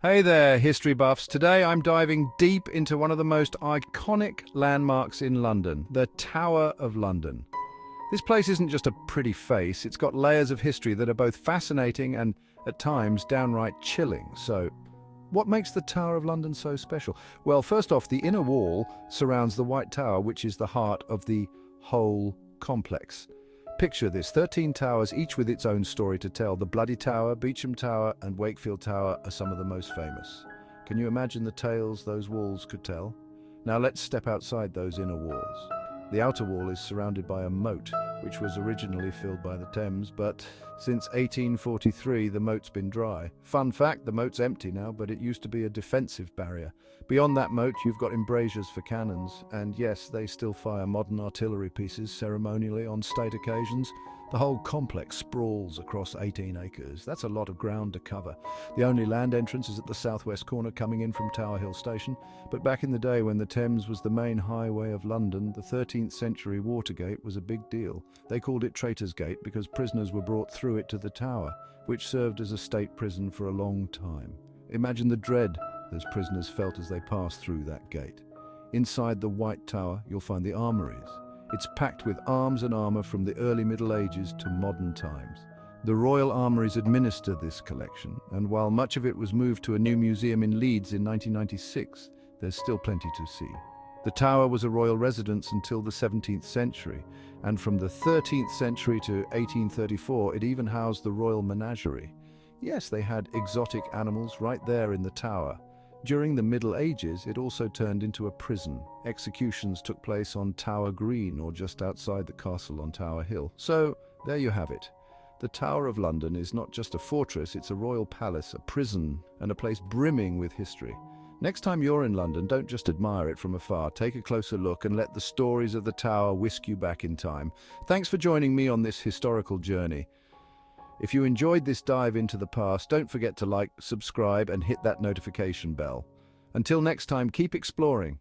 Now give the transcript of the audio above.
Hey there, history buffs. Today I'm diving deep into one of the most iconic landmarks in London, the Tower of London. This place isn't just a pretty face, it's got layers of history that are both fascinating and, at times, downright chilling. So, what makes the Tower of London so special? Well, first off, the inner wall surrounds the White Tower, which is the heart of the whole complex. Picture this, 13 towers, each with its own story to tell. The Bloody Tower, Beauchamp Tower, and Wakefield Tower are some of the most famous. Can you imagine the tales those walls could tell? Now let's step outside those inner walls. The outer wall is surrounded by a moat, which was originally filled by the Thames, but since 1843 the moat's been dry. Fun fact, the moat's empty now, but it used to be a defensive barrier. Beyond that moat you've got embrasures for cannons, and yes, they still fire modern artillery pieces ceremonially on state occasions. The whole complex sprawls across 18 acres. That's a lot of ground to cover. The only land entrance is at the southwest corner coming in from Tower Hill Station, but back in the day when the Thames was the main highway of London, the 13th century Watergate was a big deal. They called it Traitors' Gate because prisoners were brought through it to the Tower, which served as a state prison for a long time. Imagine the dread those prisoners felt as they passed through that gate. Inside the White Tower, you'll find the armories. It's packed with arms and armour from the early Middle Ages to modern times. The Royal Armouries administer this collection, and while much of it was moved to a new museum in Leeds in 1996, there's still plenty to see. The Tower was a royal residence until the 17th century, and from the 13th century to 1834 it even housed the Royal Menagerie. Yes, they had exotic animals right there in the Tower. During the Middle Ages, it also turned into a prison. Executions took place on Tower Green or just outside the castle on Tower Hill. So, there you have it. The Tower of London is not just a fortress, it's a royal palace, a prison, and a place brimming with history. Next time you're in London, don't just admire it from afar. Take a closer look and let the stories of the Tower whisk you back in time. Thanks for joining me on this historical journey. If you enjoyed this dive into the past, don't forget to like, subscribe, and hit that notification bell. Until next time, keep exploring.